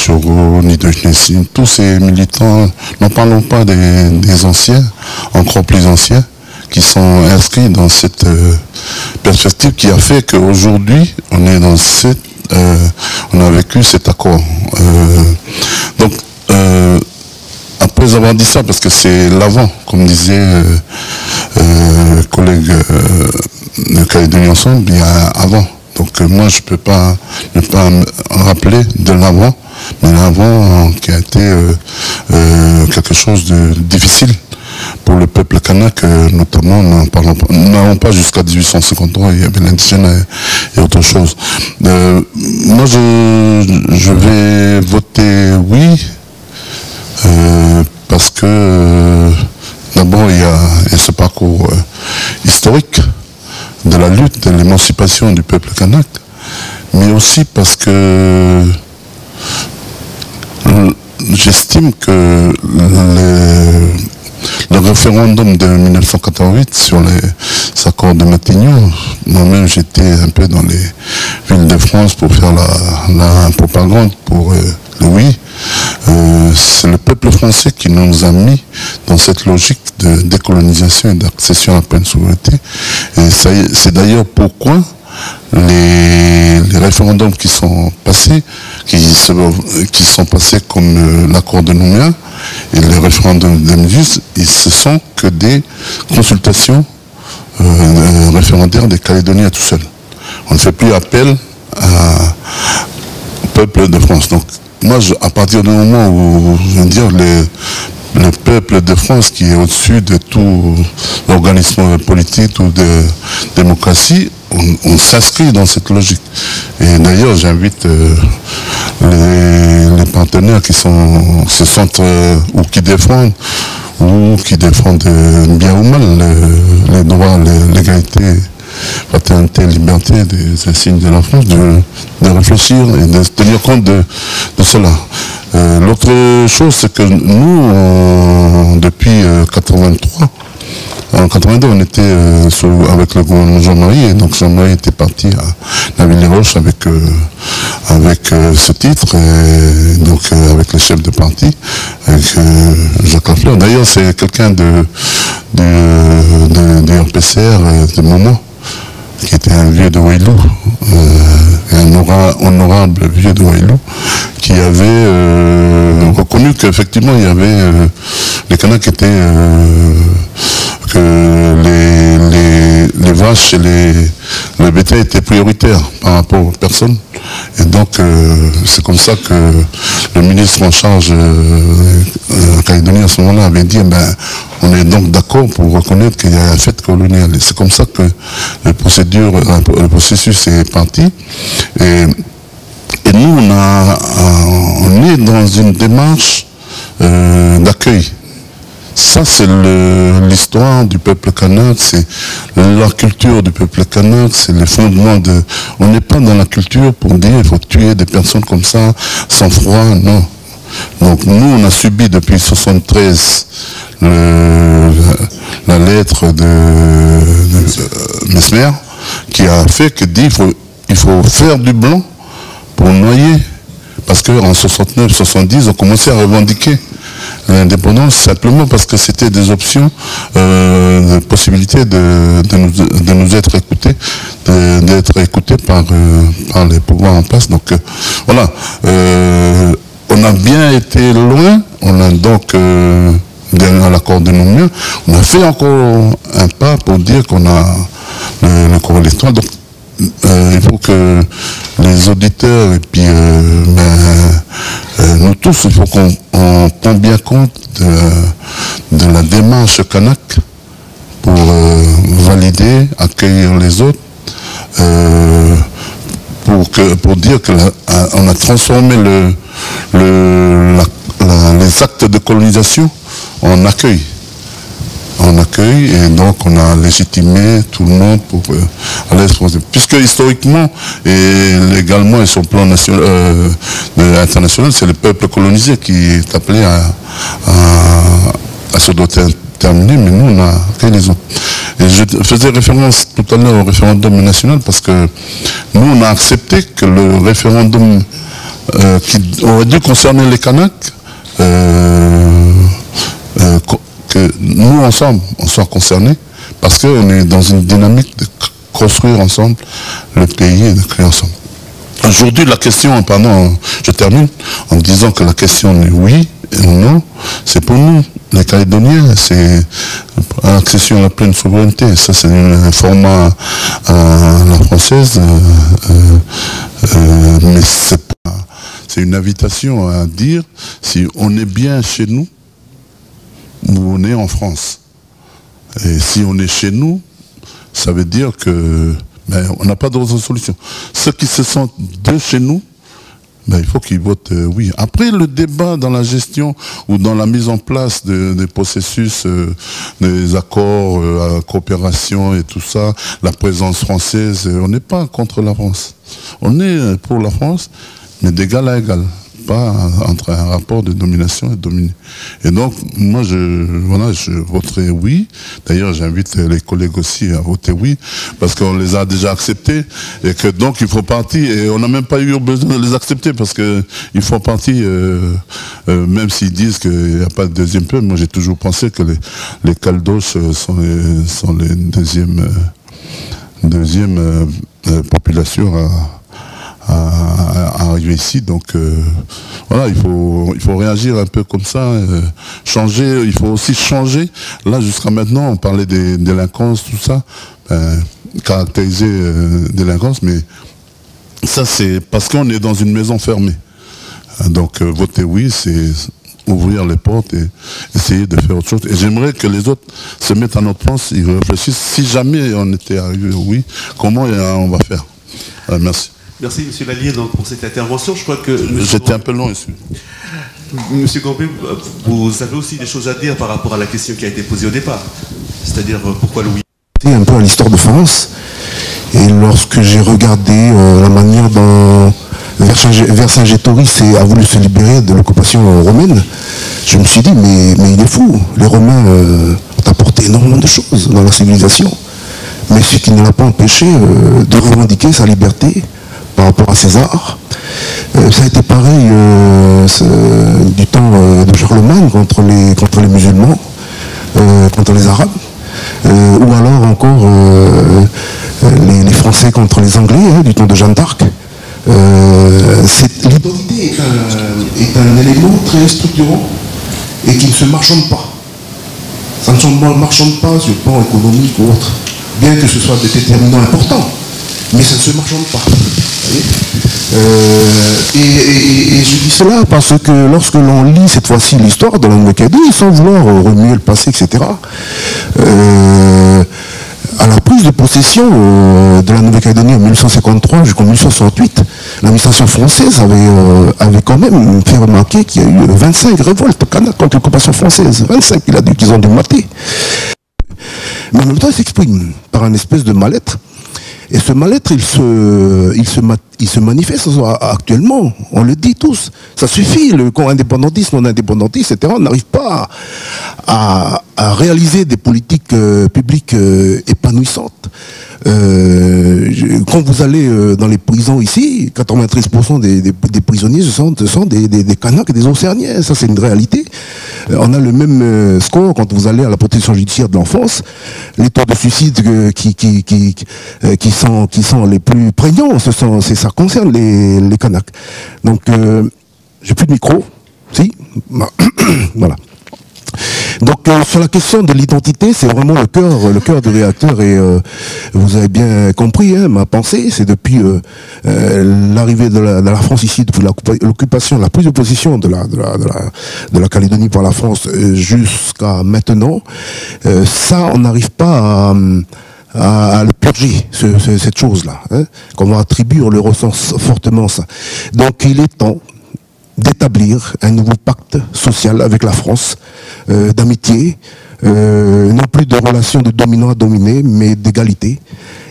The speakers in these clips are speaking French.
Choro, ni de Gnessine, tous ces militants, n'en parlons pas des anciens, encore plus anciens, qui sont inscrits dans cette perspective qui a fait qu'aujourd'hui, on est dans cette, on a vécu cet accord. Donc, après avoir dit ça, parce que c'est l'avant, comme disait collègue de Calédonie Ensemble, il y a avant. Donc moi, je ne peux pas ne pas me rappeler de l'avant, mais l'avant qui a été quelque chose de difficile pour le peuple kanak, notamment, nous n'allons pas jusqu'à 1853, il y avait l'indigène et autre chose. Moi, je vais voter oui, parce que d'abord, il y a ce parcours historique de la lutte, de l'émancipation du peuple kanak, mais aussi parce que j'estime que le référendum de 1988 sur les accords de Matignon, moi-même j'étais un peu dans les villes de France pour faire la propagande pour le oui. C'est le peuple français qui nous a mis dans cette logique de décolonisation et d'accession à la pleine souveraineté. Et c'est d'ailleurs pourquoi les référendums qui sont passés, qui sont passés comme l'accord de Nouméa et les référendums de 2010, ce sont que des consultations référendaires des Calédoniens tout seuls. On ne fait plus appel au peuple de France. Donc, moi, à partir du moment où, je veux dire, le peuple de France qui est au-dessus de tout l'organisme politique ou de démocratie, on s'inscrit dans cette logique. Et d'ailleurs, j'invite les partenaires qui se sentent ou qui défendent bien ou mal les droits, l'égalité, fraternité, liberté des signes de la France, de réfléchir et de tenir compte de cela. L'autre chose, c'est que nous, depuis 83, en 82, on était avec le gouvernement Jean-Marie, et donc Jean-Marie était parti à Naville-les-Roches avec ce titre, et donc avec le chef de parti, avec Jacques Lafleur. D'ailleurs, c'est quelqu'un du RPCR de moment, qui était un vieux de Wailou, un honorable vieux de Wailou, qui avait reconnu qu'effectivement il y avait les Kanaks qui étaient que les vaches et le bétail étaient prioritaires par rapport aux personnes. Et donc c'est comme ça que le ministre en charge en Calédonie à ce moment-là avait dit on est donc d'accord pour reconnaître qu'il y a un fait colonial. Et c'est comme ça que le processus est parti. Et nous, on est dans une démarche d'accueil. Ça, c'est l'histoire du peuple kanak, c'est la culture du peuple kanak, c'est le fondement de... On n'est pas dans la culture pour dire il faut tuer des personnes comme ça, sans froid, non. Donc nous, on a subi depuis 1973 la lettre de Mesmer, qui a fait que dit il faut faire du blanc pour noyer. Parce qu'en 69-70, on commençait à revendiquer l'indépendance simplement parce que c'était des options, de possibilité de nous être écoutés, d'être écoutés par les pouvoirs en place. Donc voilà, on a bien été loin, on a donc, derrière l'accord de Nouméa, on a fait encore un pas pour dire qu'on a le corps électoral. Donc, il faut que les auditeurs et puis nous tous, il faut qu'on prenne bien compte de la démarche kanak pour valider, accueillir les autres, pour dire qu'on a transformé les actes de colonisation en accueil. Et donc on a légitimé tout le monde pour aller se poser. Puisque historiquement et légalement et sur le plan international, c'est le peuple colonisé qui est appelé à se doter terminé, mais nous on a fait les autres. Et je faisais référence tout à l'heure au référendum national parce que nous on a accepté que le référendum qui aurait dû concerner les Kanaks, que nous ensemble, on soit concernés, parce qu'on est dans une dynamique de construire ensemble le pays et de créer ensemble. Aujourd'hui, la question, pardon, je termine en disant que la question est oui et non, c'est pour nous, les Calédoniens, c'est l'accession à la pleine souveraineté. Ça, c'est un format à la française, mais c'est une invitation à dire si on est bien chez nous ou on est en France. Et si on est chez nous, ça veut dire que on n'a pas d'autre solution. Ceux qui se sentent de chez nous, il faut qu'ils votent oui. Après, le débat dans la gestion ou dans la mise en place des processus, des accords à coopération et tout ça, la présence française, on n'est pas contre la France. On est pour la France, mais d'égal à égal. Pas entre un rapport de domination et dominé. Et donc, moi, je voterai oui. D'ailleurs, j'invite les collègues aussi à voter oui, parce qu'on les a déjà acceptés, et que donc, il faut partir, et on n'a même pas eu besoin de les accepter, parce qu'ils font partie, même s'ils disent qu'il n'y a pas de deuxième peuple. Moi, j'ai toujours pensé que les Caldos sont les deuxième population à arriver ici. Donc voilà, il faut réagir un peu comme ça, changer, il faut aussi changer. Là, jusqu'à maintenant, on parlait des délinquances, tout ça, caractériser délinquance, mais ça, c'est parce qu'on est dans une maison fermée. Donc voter oui, c'est ouvrir les portes et essayer de faire autre chose. Et j'aimerais que les autres se mettent à notre place, ils réfléchissent. Si jamais on était arrivé au oui, comment on va faire? Merci. Merci, M. Lallier, donc, pour cette intervention. Je crois que... J'étais un peu long ici. M. Gambé, vous avez aussi des choses à dire par rapport à la question qui a été posée au départ. C'est-à-dire, pourquoi le oui? Un peu à l'histoire de France. Et lorsque j'ai regardé la manière dont Vercingétorix a voulu se libérer de l'occupation romaine, je me suis dit, mais il est fou. Les Romains ont apporté énormément de choses dans la civilisation. Mais ce qui ne l'a pas empêché de revendiquer sa liberté par rapport à César. Ça a été pareil du temps de Charlemagne contre les musulmans, contre les Arabes, ou alors encore les Français contre les Anglais, du temps de Jeanne d'Arc. L'identité est un élément très structurant et qui ne se marchande pas. Ça ne se marchande pas sur le plan économique ou autre, bien que ce soit des déterminants importants, mais ça ne se marchande pas. Et je dis cela parce que lorsque l'on lit cette fois-ci l'histoire de la Nouvelle-Calédonie, sans vouloir remuer le passé, etc., à la prise de possession de la Nouvelle-Calédonie en 1853 jusqu'en 1868, l'administration française avait quand même fait remarquer qu'il y a eu 25 révoltes contre l'occupation française. 25, qu'ils ont dû mater. Mais en même temps, il s'exprime par un espèce de mal-être. Et ce mal-être, il se manifeste actuellement. On le dit tous. Ça suffit, le indépendantisme, non-indépendantisme, etc. On n'arrive pas à réaliser des politiques publiques épanouissantes. Quand vous allez dans les prisons ici, 93% des prisonniers ce sont des Kanaks et des Océaniens. Ça, c'est une réalité. On a le même score quand vous allez à la protection judiciaire de l'enfance. Les taux de suicide qui sont les plus prégnants, ça concerne les Kanaks. Donc, j'ai plus de micro. Si, voilà. Donc sur la question de l'identité, c'est vraiment le cœur du réacteur, et vous avez bien compris ma pensée, c'est depuis l'arrivée de la France ici, depuis l'occupation, la prise de position de la Calédonie par la France jusqu'à maintenant, ça on n'arrive pas à le purger, cette chose-là, qu'on va attribuer, on le ressent fortement ça. Donc il est temps d'établir un nouveau pacte social avec la France, d'amitié, non plus de relations de dominant à dominé, mais d'égalité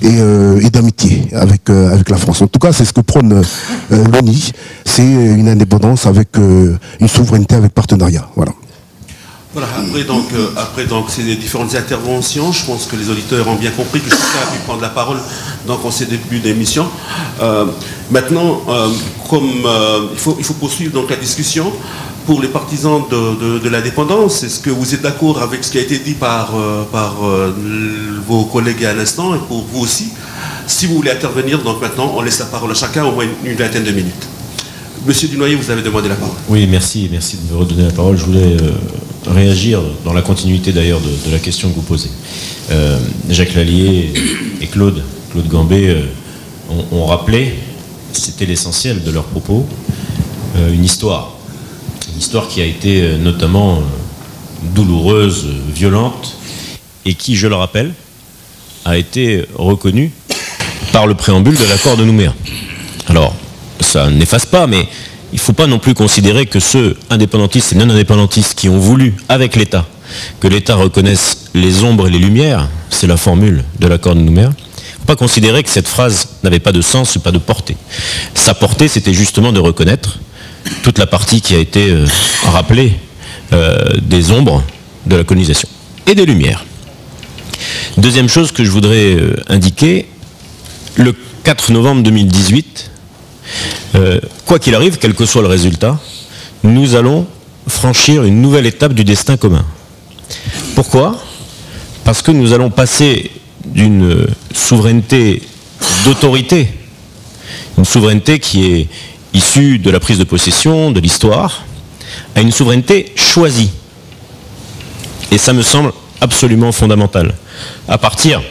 et d'amitié avec la France. En tout cas, c'est ce que prône l'ONI, c'est une indépendance avec une souveraineté avec partenariat. Voilà. Voilà, après ces différentes interventions, je pense que les auditeurs ont bien compris que chacun a pu prendre la parole donc en ces débuts d'émission. Maintenant, il faut poursuivre donc la discussion. Pour les partisans de l'indépendance, est-ce que vous êtes d'accord avec ce qui a été dit par vos collègues à l'instant et pour vous aussi? Si vous voulez intervenir, donc maintenant, on laisse la parole à chacun, au moins une vingtaine de minutes. Monsieur Dunoyer, vous avez demandé la parole. Oui, merci de me redonner la parole. Je voulais réagir dans la continuité d'ailleurs de la question que vous posez. Jacques Lallier et Claude Gambé ont rappelé, c'était l'essentiel de leurs propos, une histoire qui a été notamment douloureuse, violente, et qui, je le rappelle, a été reconnue par le préambule de l'accord de Nouméa. Alors, ça n'efface pas, mais il ne faut pas non plus considérer que ceux indépendantistes et non-indépendantistes qui ont voulu, avec l'État, que l'État reconnaisse les ombres et les lumières, c'est la formule de l'accord de Nouméa, il ne faut pas considérer que cette phrase n'avait pas de sens ou pas de portée. Sa portée, c'était justement de reconnaître toute la partie qui a été rappelée des ombres de la colonisation et des lumières. Deuxième chose que je voudrais indiquer, le 4 novembre 2018, quoi qu'il arrive, quel que soit le résultat, nous allons franchir une nouvelle étape du destin commun. Pourquoi? Parce que nous allons passer d'une souveraineté d'autorité, une souveraineté qui est issue de la prise de possession, de l'histoire, à une souveraineté choisie. Et ça me semble absolument fondamental. À partir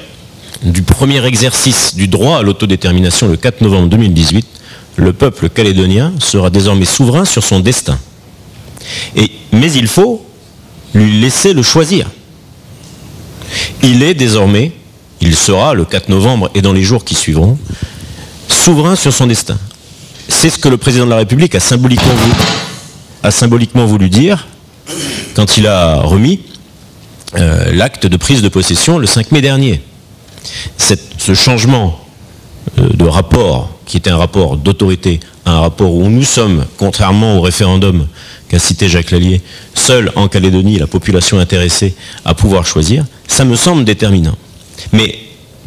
du premier exercice du droit à l'autodétermination le 4 novembre 2018, le peuple calédonien sera désormais souverain sur son destin. Mais il faut lui laisser le choisir. Il sera le 4 novembre et dans les jours qui suivront, souverain sur son destin. C'est ce que le président de la République a symboliquement voulu dire quand il a remis l'acte de prise de possession le 5 mai dernier. Ce changement de rapport, qui était un rapport d'autorité, à un rapport où nous sommes, contrairement au référendum qu'a cité Jacques Lallier, seule en Calédonie la population intéressée à pouvoir choisir, ça me semble déterminant. Mais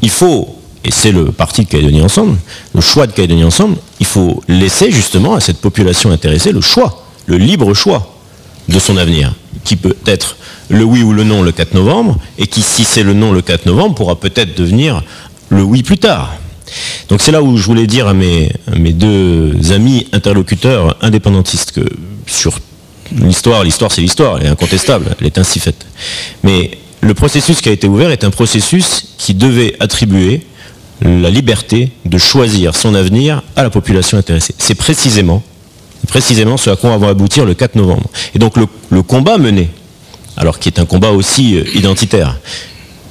il faut, et c'est le parti de Calédonie Ensemble, le choix de Calédonie Ensemble, il faut laisser justement à cette population intéressée le choix, le libre choix de son avenir, qui peut être le oui ou le non le 4 novembre, et qui, si c'est le non le 4 novembre, pourra peut-être devenir le oui plus tard. Donc c'est là où je voulais dire à mes deux amis interlocuteurs indépendantistes que sur l'histoire c'est l'histoire, elle est incontestable, elle est ainsi faite. Mais le processus qui a été ouvert est un processus qui devait attribuer la liberté de choisir son avenir à la population intéressée. C'est précisément ce à quoi on va aboutir le 4 novembre. Et donc le combat mené, alors qui est un combat aussi identitaire,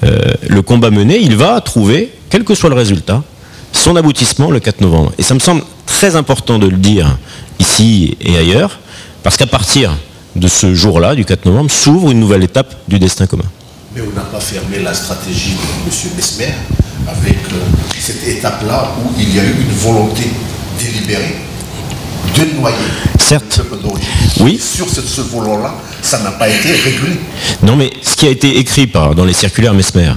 le combat mené, il va trouver, quel que soit le résultat, son aboutissement le 4 novembre. Et ça me semble très important de le dire ici et ailleurs, parce qu'à partir de ce jour-là, du 4 novembre, s'ouvre une nouvelle étape du destin commun. Mais on n'a pas fermé la stratégie de M. Mesmer avec cette étape-là où il y a eu une volonté délibérée de noyer certes, le peuple d'origine. oui. Sur ce volant-là, ça n'a pas été régulé. Non, mais ce qui a été écrit dans les circulaires Mesmer,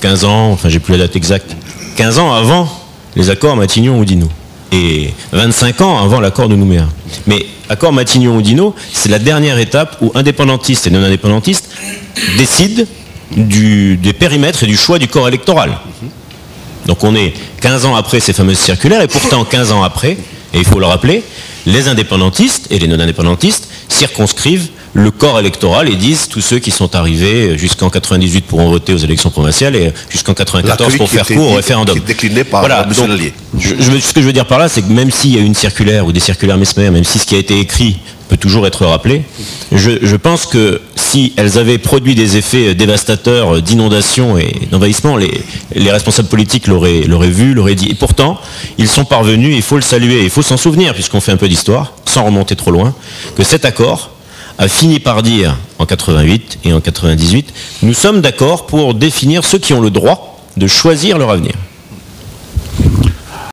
15 ans, enfin j'ai plus la date exacte, 15 ans avant les accords Matignon-Oudinot et 25 ans avant l'accord de Nouméa. Mais l'accord Matignon-Oudinot, c'est la dernière étape où indépendantistes et non-indépendantistes décident des périmètres et du choix du corps électoral. Donc on est 15 ans après ces fameuses circulaires, et pourtant 15 ans après, et il faut le rappeler, les indépendantistes et les non-indépendantistes circonscrivent le corps électoral et disent tous ceux qui sont arrivés jusqu'en 98 pourront voter aux élections provinciales et jusqu'en 94 pour faire court au référendum. Qui est décliné par voilà, M. donc, Lallier. Ce que je veux dire par là, c'est que même s'il y a une circulaire ou des circulaires Mesmer, même si ce qui a été écrit peut toujours être rappelé, je pense que si elles avaient produit des effets dévastateurs d'inondation et d'envahissement, les responsables politiques l'auraient vu, l'auraient dit. Et pourtant, ils sont parvenus, il faut le saluer, il faut s'en souvenir, puisqu'on fait un peu d'histoire, sans remonter trop loin, que cet accord a fini par dire, en 88 et en 98, nous sommes d'accord pour définir ceux qui ont le droit de choisir leur avenir.